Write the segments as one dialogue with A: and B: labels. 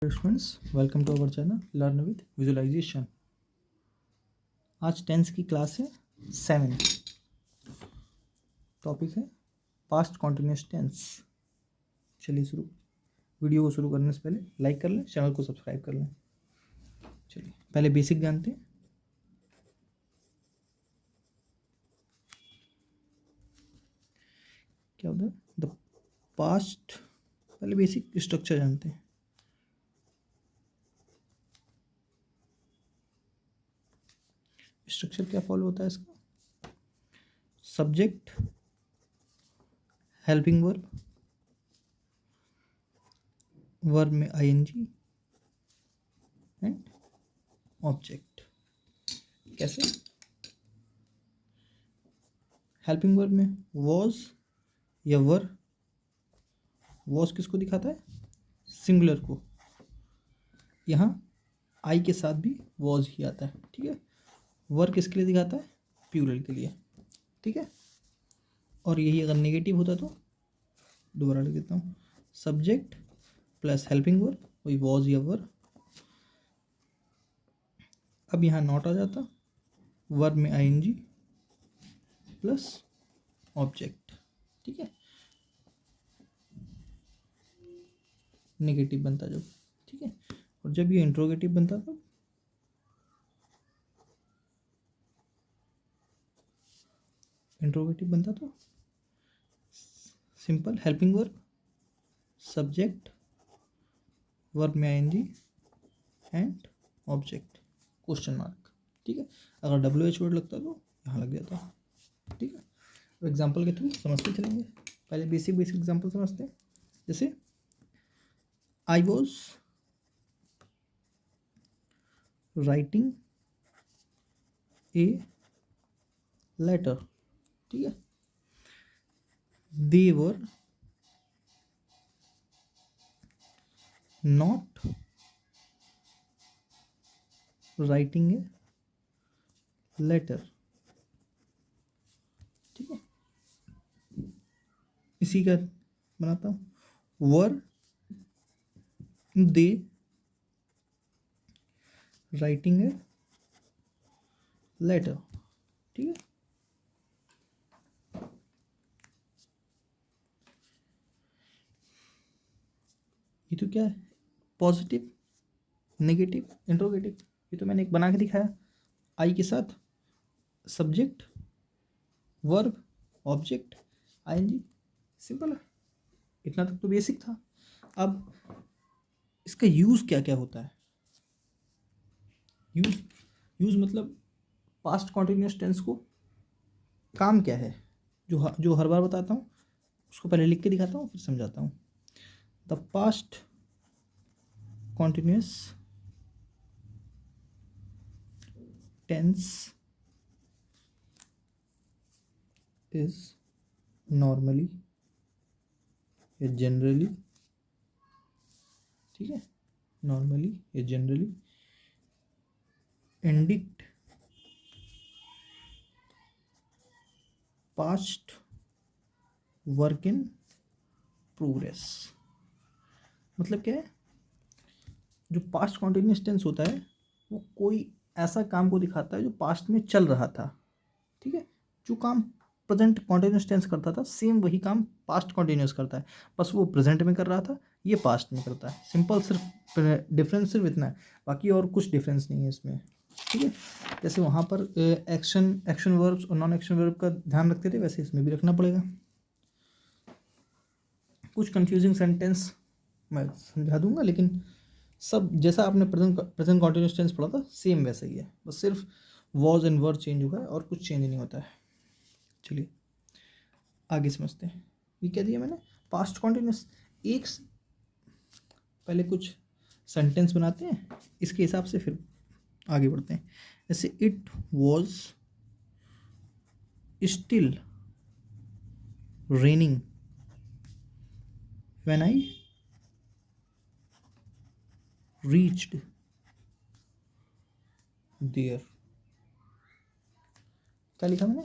A: Students, welcome to our channel learn with visualisation. आज tense की class है 7। Topic है पास्ट कॉन्टिन्यूस टेंस। चलिए वीडियो को शुरू करने से पहले लाइक कर लें, चैनल को सब्सक्राइब कर लें। चलिए पहले बेसिक जानते हैं। क्या होता है द पास्ट। पहले बेसिक स्ट्रक्चर जानते हैं। स्ट्रक्चर क्या फॉलो होता है इसका? सब्जेक्ट, हेल्पिंग वर्ब, वर्ब में आईएनजी एंड ऑब्जेक्ट। कैसे? हेल्पिंग वर्ब में वॉज या वर। वॉज किसको दिखाता है? सिंगुलर को। यहाँ आई के साथ भी वॉज ही आता है, ठीक है। वर किसके लिए दिखाता है? प्लूरल के लिए, ठीक है। और यही अगर नेगेटिव होता तो दोबारा लिख देता हूँ, सब्जेक्ट प्लस हेल्पिंग वर्ब, वही वॉज या वर। अब यहाँ नॉट आ जाता, वर्ब में आईएनजी प्लस ऑब्जेक्ट, ठीक है। नेगेटिव बनता जब, ठीक है। और जब ये इंट्रोगेटिव बनता तब इंट्रोगेटिव बनता तो simple helping verb, subject, verb में ING and object, question mark, ठीक है। अगर डब्ल्यू एच वर्ड लगता तो यहाँ लग जाता, ठीक है। अब एग्जाम्पल के थ्रू समझते चलेंगे। पहले बेसिक एग्जाम्पल समझते हैं। जैसे I was writing a letter, ठीक है। They were not writing a letter, ठीक है। इसी का बनाता हूँ, वर दे राइटिंग ए लेटर, ठीक है। ये तो क्या है? Positive, negative, interrogative. ये तो मैंने एक बना के दिखाया, आई के साथ subject, verb, object, ING. Simple है, इतना तक तो बेसिक था। अब इसका यूज़ क्या क्या होता है? यूज़ मतलब पास्ट कॉन्टिन्यूस टेंस को काम क्या है, जो हर बार बताता हूँ उसको पहले लिख के दिखाता हूँ फिर समझाता हूँ। The past continuous tense is normally या जनरली, ठीक है, नॉर्मली या generally indict past work in progress. मतलब क्या है? जो पास्ट कॉन्टिन्यूस टेंस होता है वो कोई ऐसा काम को दिखाता है जो पास्ट में चल रहा था, ठीक है। जो काम प्रेजेंट कॉन्टिन्यूस टेंस करता था सेम वही काम पास्ट कॉन्टिन्यूस करता है, बस वो प्रेजेंट में कर रहा था, ये पास्ट में करता है। सिंपल, सिर्फ डिफरेंस सिर्फ इतना है, बाकी और कुछ डिफरेंस नहीं है इसमें, ठीक है। जैसे वहाँ पर एक्शन वर्ब्स और नॉन एक्शन वर्ब का ध्यान रखते थे, वैसे इसमें भी रखना पड़ेगा। कुछ कंफ्यूजिंग सेंटेंस मैं समझा दूंगा, लेकिन सब जैसा आपने प्रेजेंट कॉन्टिन्यूस टेंस पढ़ा था सेम वैसा ही है, बस सिर्फ वॉज एंड वर चेंज हुआ है और कुछ चेंज नहीं होता है। चलिए आगे समझते हैं। ये क्या दिया मैंने? Past continuous. पहले कुछ सेंटेंस बनाते हैं, इसके हिसाब से फिर आगे बढ़ते हैं। जैसे it was still raining when I reached there. क्या लिखा मैंने?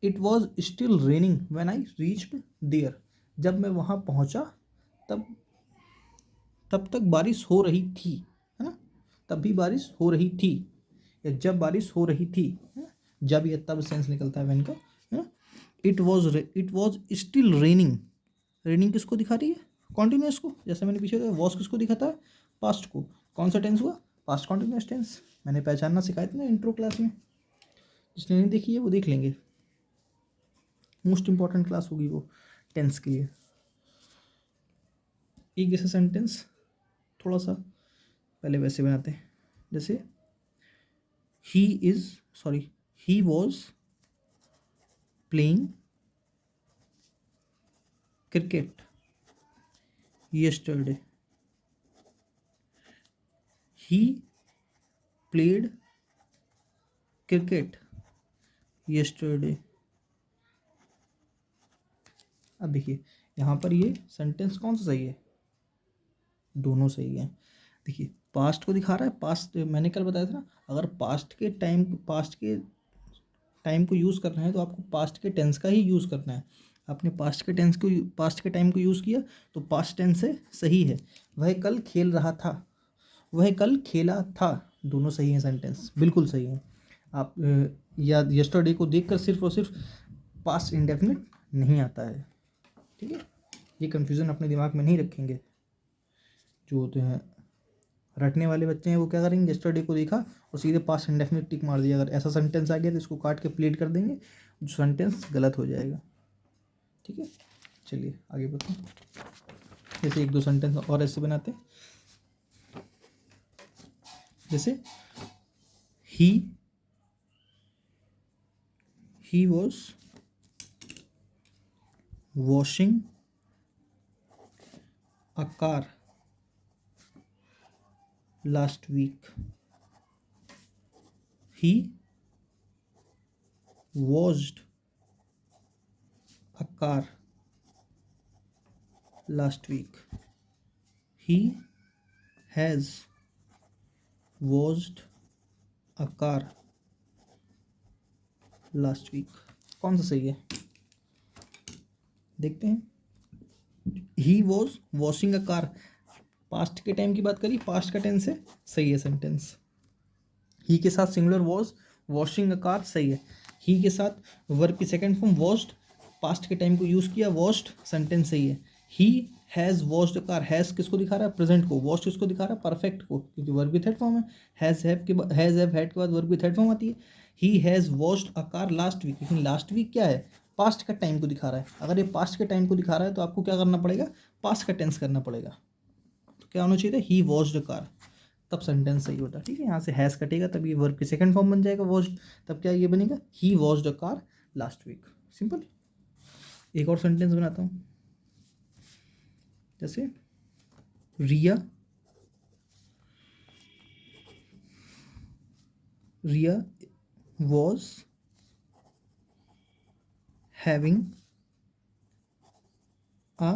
A: It was still raining when I reached there. जब मैं वहाँ पहुँचा तब तब तक बारिश हो रही थी, है ना, तब भी बारिश हो रही थी, या जब बारिश हो रही थी, है ना, जब या तब सेंस निकलता है व्हेन का, है ना। It was still raining, raining किसको दिखा रही है, कॉन्टिन्यूस को, जैसे मैंने पीछे बताया वॉज किसको दिखाता है, पास्ट को। कौन सा टेंस हुआ, पास्ट कॉन्टिन्यूस टेंस। मैंने पहचानना सिखाया था ना इंट्रो क्लास में, जिसने नहीं देखी है वो देख लेंगे, मोस्ट इंपॉर्टेंट क्लास होगी वो टेंस के लिए। एक जैसा सेंटेंस थोड़ा सा पहले वैसे बनाते हैं, जैसे he was playing cricket yesterday. He played cricket yesterday. अब देखिए यहाँ पर ये सेंटेंस कौन सा सही है, दोनों सही है। देखिए पास्ट को दिखा रहा है, पास्ट मैंने कल बताया था ना, अगर पास्ट के टाइम को यूज़ करना है तो आपको पास्ट के टेंस का ही यूज़ करना है। आपने पास्ट के टाइम को यूज़ किया तो पास्ट टेंस से सही है। वह कल खेल रहा था, वह कल खेला था, दोनों सही हैं सेंटेंस, बिल्कुल सही हैं। आप या यस्टरडे को देखकर सिर्फ और सिर्फ पास्ट इंडेफिनिट नहीं आता है, ठीक है। ये कन्फ्यूज़न अपने दिमाग में नहीं रखेंगे। जो होते हैं रटने वाले बच्चे हैं वो क्या करेंगे, यस्टरडे को देखा और सीधे पास्ट इंडेफिनिट टिक मार दिया। अगर ऐसा सेंटेंस आ गया तो इसको काट के प्लेट कर देंगे, जो सेंटेंस गलत हो जाएगा, ठीक है। चलिए आगे बढ़ते हैं, जैसे एक दो सेंटेंस और ऐसे बनाते हैं, जैसे he was washing a car last week. He washed a car last week. He has washed a car last week. कौन सा सही है देखते हैं। He was washing a car, past के टाइम की बात करी, पास्ट का टेंस है, सही है सेंटेंस। ही के साथ singular was, washing a car सही है। ही के साथ वर्ब की सेकंड फॉर्म वॉश्ड, पास्ट के टाइम को यूज़ किया, वॉश्ड, सेंटेंस सही है। He has washed a car, has किसको दिखा रहा है, प्रेजेंट को, वॉश्ड किसको दिखा रहा है, परफेक्ट को, क्योंकि वर्ब की थर्ड फॉर्म है। हैज़ हैव के बाद, हैज़ हैव हैड के बाद वर्ब की थर्ड फॉर्म आती है। He has washed a car last week, लेकिन लास्ट वीक क्या है, पास्ट का टाइम को दिखा रहा है। अगर ये पास्ट के टाइम को दिखा रहा है तो आपको क्या करना पड़ेगा, पास्ट का टेंस करना पड़ेगा। तो क्या होना चाहिए था, ही वॉश्ड अ कार, तब सेंटेंस सही होता है, ठीक है। यहाँ से हैज़ कटेगा तब ये वर्ब की सेकंड फॉर्म बन जाएगा वॉश्ड, तब क्या ये बनेगा, he washed a car last week, simple. एक और सेंटेंस बनाता हूँ, जैसे Riya was having a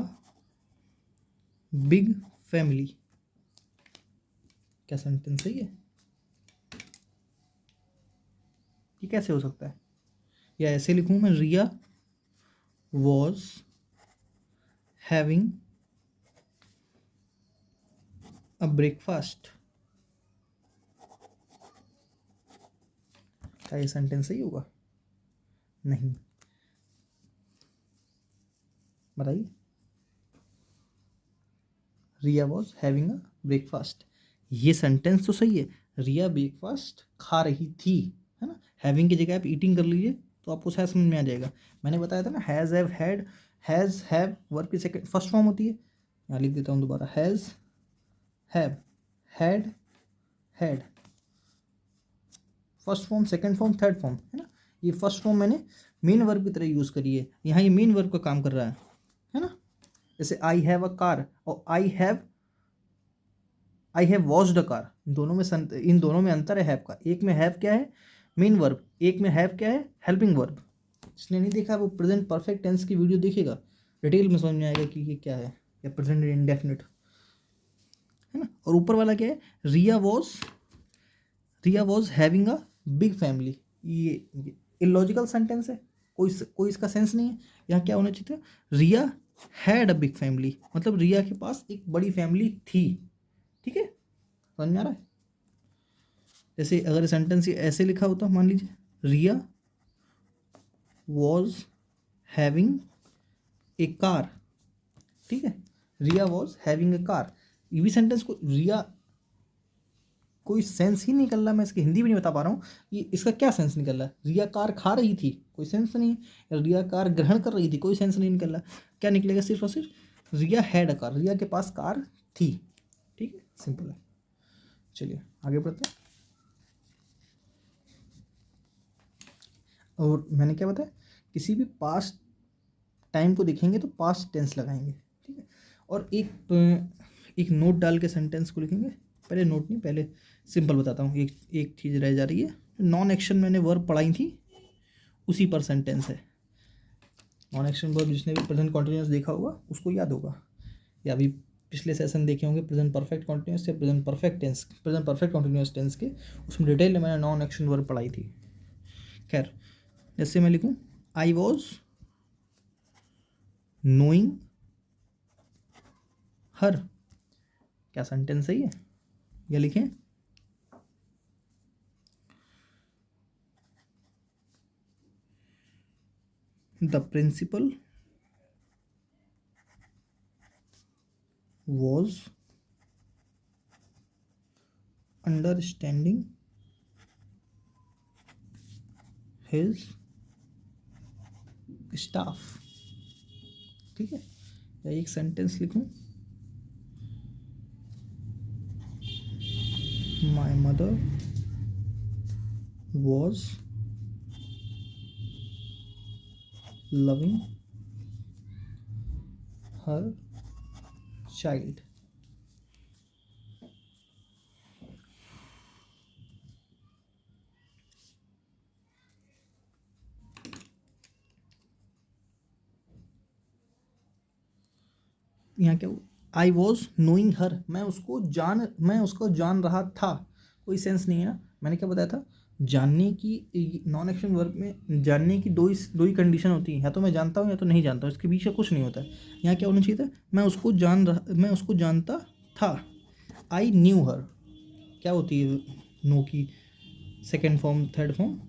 A: big family. क्या सेंटेंस सही है, ये कैसे हो सकता है, या ऐसे लिखूं मैं, रिया वॉज हैविंग अ ब्रेकफास्ट। क्या ये सेंटेंस सही होगा, नहीं, बताइए। रिया वॉज हैविंग अ ब्रेकफास्ट, ये सेंटेंस तो सही है, रिया ब्रेकफास्ट खा रही थी, है ना। हैविंग की जगह आप ईटिंग कर लीजिए तो आपको शायद समझ में आ जाएगा। मैंने बताया था ना, has have had, has have verb की सेकंड फर्स्ट फॉर्म होती है, यहाँ लिख देता हूँ दोबारा, has have had had, first form, second form, third form, है ना। ये फर्स्ट फॉर्म मैंने मेन वर्ब की तरह यूज़ करी है, यहाँ ये मेन वर्ब का काम कर रहा है ना। जैसे आई हैव अ कार और I have washed a car, इन दोनों में अंतर है हैव का। एक में हैव क्या है, मेन वर्ब, एक में हैव क्या है, हेल्पिंग वर्ब। जिसने नहीं देखा वो प्रेजेंट परफेक्ट टेंस की वीडियो देखेगा, डिटेल में समझ में आएगा कि ये क्या है, या प्रेजेंट इंडेफिनिट, है ना। और ऊपर वाला क्या है, Riya was having a big family, ये इलॉजिकल सेंटेंस है, कोई इसका सेंस नहीं है। यहाँ क्या होना चाहिए था, रिया हैड अ बिग फैमिली, मतलब रिया के पास एक बड़ी फैमिली थी, समझ में आ रहा है? जैसे अगर सेंटेंस ऐसे लिखा होता, मान लीजिए रिया वॉज हैविंग ए कार, ठीक है, Riya was having a car, ये भी सेंटेंस को रिया कोई सेंस ही नहीं निकल रहा, मैं इसकी हिंदी भी नहीं बता पा रहा हूँ, ये इसका क्या सेंस निकल रहा है? रिया कार खा रही थी, कोई सेंस नहीं है। रिया कार ग्रहण कर रही थी, कोई सेंस नहीं निकल रहा। क्या निकलेगा? सिर्फ और सिर्फ रिया हैड अ कार, रिया के पास कार थी। ठीक है, सिंपल है। चलिए आगे बढ़ते हैं। और मैंने क्या बताया, किसी भी पास्ट टाइम को देखेंगे तो पास्ट टेंस लगाएंगे, ठीक है। और एक नोट डाल के सेंटेंस को लिखेंगे। पहले नोट नहीं, पहले सिंपल बताता हूँ। एक चीज़ रह जा रही है, नॉन एक्शन मैंने वर्ब पढ़ाई थी, उसी पर सेंटेंस है। नॉन एक्शन वर्ब जिसने भी प्रेजेंट कॉन्टिन्यूस देखा होगा उसको याद होगा, या अभी पिछले सेशन देखे होंगे प्रेजेंट परफेक्ट कॉन्टिन्यूस या present perfect tense, present perfect continuous tense के, उसमें डिटेल में मैंने नॉन एक्शन वर्ब पढ़ाई थी। खैर, जैसे मैं लिखूँ आई वॉज नोइंग हर, क्या सेंटेंस सही है? या लिखें the principal was understanding his staff, ठीक है। या एक सेंटेंस लिखूं, my mother was loving her child. यहाँ क्या, आई वॉज नोइंग हर, मैं उसको जान रहा था, कोई सेंस नहीं है ना। मैंने क्या बताया था, जानने की, नॉन एक्शन वर्ब में जानने की दो ही कंडीशन होती है, या तो मैं जानता हूँ या तो नहीं जानता हूँ, इसके बीच में कुछ नहीं होता है। यहाँ क्या होना चाहिए था, मैं उसको जानता था। आई न्यू हर, क्या होती है नो की second form, third form,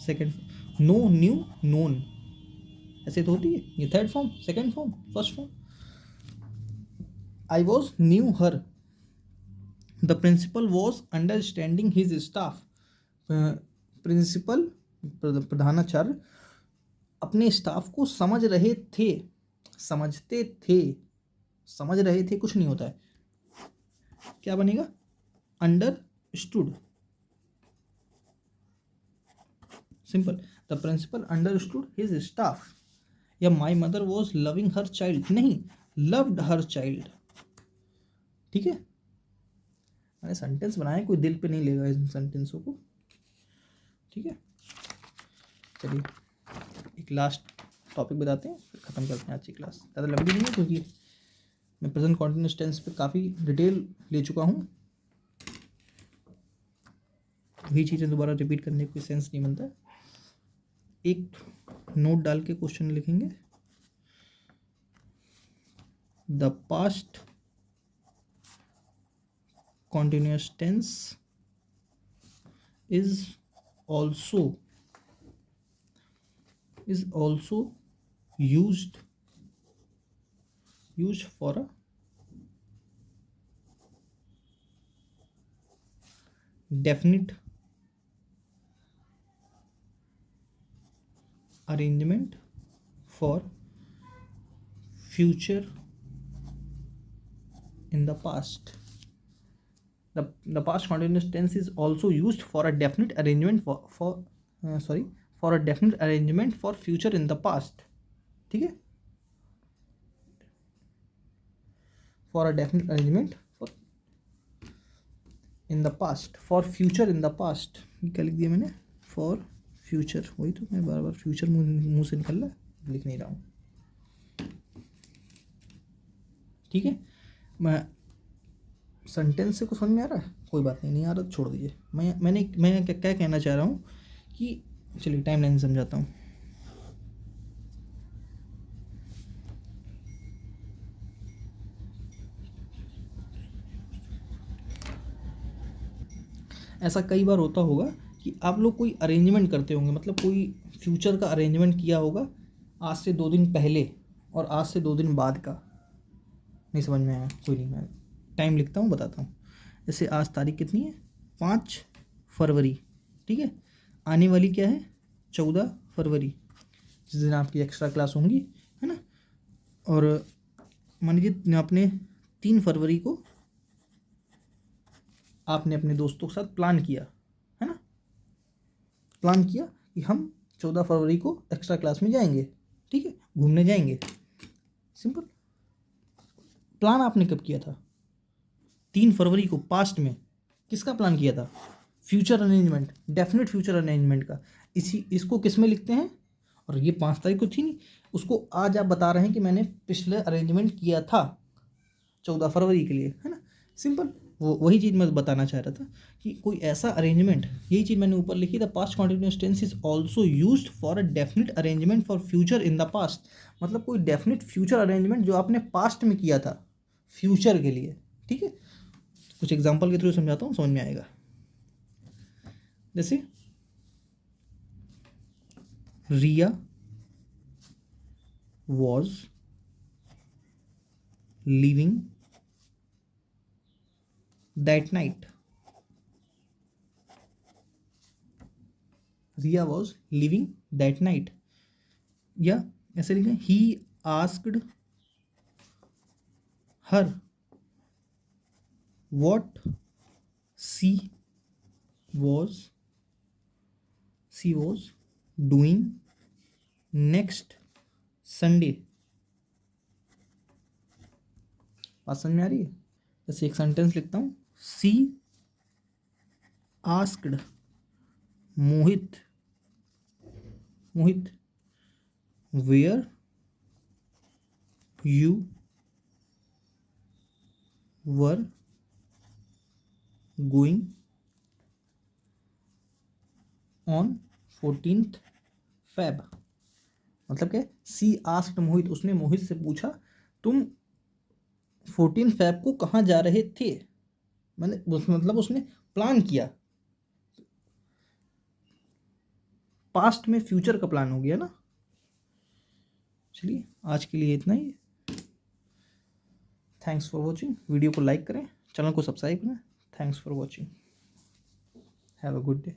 A: second, know knew known, ऐसे तो होती है। ये third form, second form, first form. I was knew her. The principal was understanding his staff. Principal, प्रधानाचार्य अपने स्टाफ को समझ रहे थे, समझते थे, समझ रहे थे कुछ नहीं होता है। क्या बनेगा? Understood, simple. The principal understood his staff. या my mother was loving her child, नहीं, लव्ड हर चाइल्ड, ठीक है। मैंने सेंटेंस बनाया, कोई दिल पे नहीं लेगा इन सेंटेंसों को, ठीक है। चलिए एक लास्ट टॉपिक बताते हैं, फिर ख़त्म करते हैं आज की क्लास। ज़्यादा लंबी नहीं है क्योंकि मैं प्रेजेंट कॉन्टिन्यूस टेंस पे काफ़ी डिटेल ले चुका हूँ, वही चीज़ें दोबारा रिपीट करने का कोई सेंस नहीं बनता। एक नोट डाल के क्वेश्चन लिखेंगे, the past continuous tense is also used for a definite arrangement for future in the past. The past continuous tense is also used for a definite arrangement for a definite arrangement for future in the past, ठीक है। for a definite arrangement for in the past, for future in the past, क्या लिख दिया मैंने? for future, वही तो मैं बार बार future मुंह से निकल रहा है, लिख नहीं रहा हूँ, ठीक है। मैं सेंटेंस से कुछ समझ में आ रहा है? कोई बात नहीं आ रहा तो छोड़ दीजिए। मैं क्या कहना चाह रहा हूँ कि, चलिए टाइम लाइन समझाता हूँ। ऐसा कई बार होता होगा कि आप लोग कोई अरेंजमेंट करते होंगे, मतलब कोई फ्यूचर का अरेंजमेंट किया होगा आज से 2 दिन पहले और आज से 2 दिन बाद का। नहीं समझ में आया? कोई नहीं, मैं टाइम लिखता हूँ, बताता हूँ। जैसे आज तारीख कितनी है? 5 फरवरी, ठीक है। आने वाली क्या है? 14 फरवरी, जिस दिन आपकी एक्स्ट्रा क्लास होंगी, है ना। और मान लीजिए आपने 3 फरवरी को आपने अपने दोस्तों के साथ प्लान किया, है ना, प्लान किया कि हम 14 फरवरी को एक्स्ट्रा क्लास में जाएंगे, ठीक है, घूमने जाएंगे। सिंपल। प्लान आपने कब किया था? 3 फरवरी को, पास्ट में। किसका प्लान किया था? Future arrangement, definite future arrangement का। इसको किस में लिखते हैं? और ये 5 तारीख को थी नहीं, उसको आज आप बता रहे हैं कि मैंने पिछले अरेंजमेंट किया था 14 फरवरी के लिए, है ना। सिंपल। वही चीज़ मैं बताना चाह रहा था कि कोई ऐसा अरेंजमेंट, यही चीज़ मैंने ऊपर लिखी था, past continuous tense is also used for a definite arrangement for future in the past. मतलब कोई डेफिनेट फ्यूचर अरेंजमेंट जो आपने पास्ट में किया था फ्यूचर के लिए, ठीक है। कुछ एग्जांपल के थ्रू समझाता हूँ, समझ में आएगा। जैसे Riya was living that night. Riya was living that night. या ऐसे लिखें, he asked her what she was doing next Sunday। बात समझ में आ रही है? जैसे एक सेंटेंस लिखता हूँ, she asked Mohit where you were going on 14th Feb। मतलब क्या? सी आस्क्ड मोहित, उसने मोहित से पूछा तुम 14 Feb को कहाँ जा रहे थे। मैंने मतलब उसने प्लान किया, पास्ट में फ्यूचर का प्लान हो गया ना। चलिए आज के लिए इतना ही। Thanks for watching. वीडियो को लाइक करें, चैनल को सब्सक्राइब करें। Thanks for watching. Have a good day.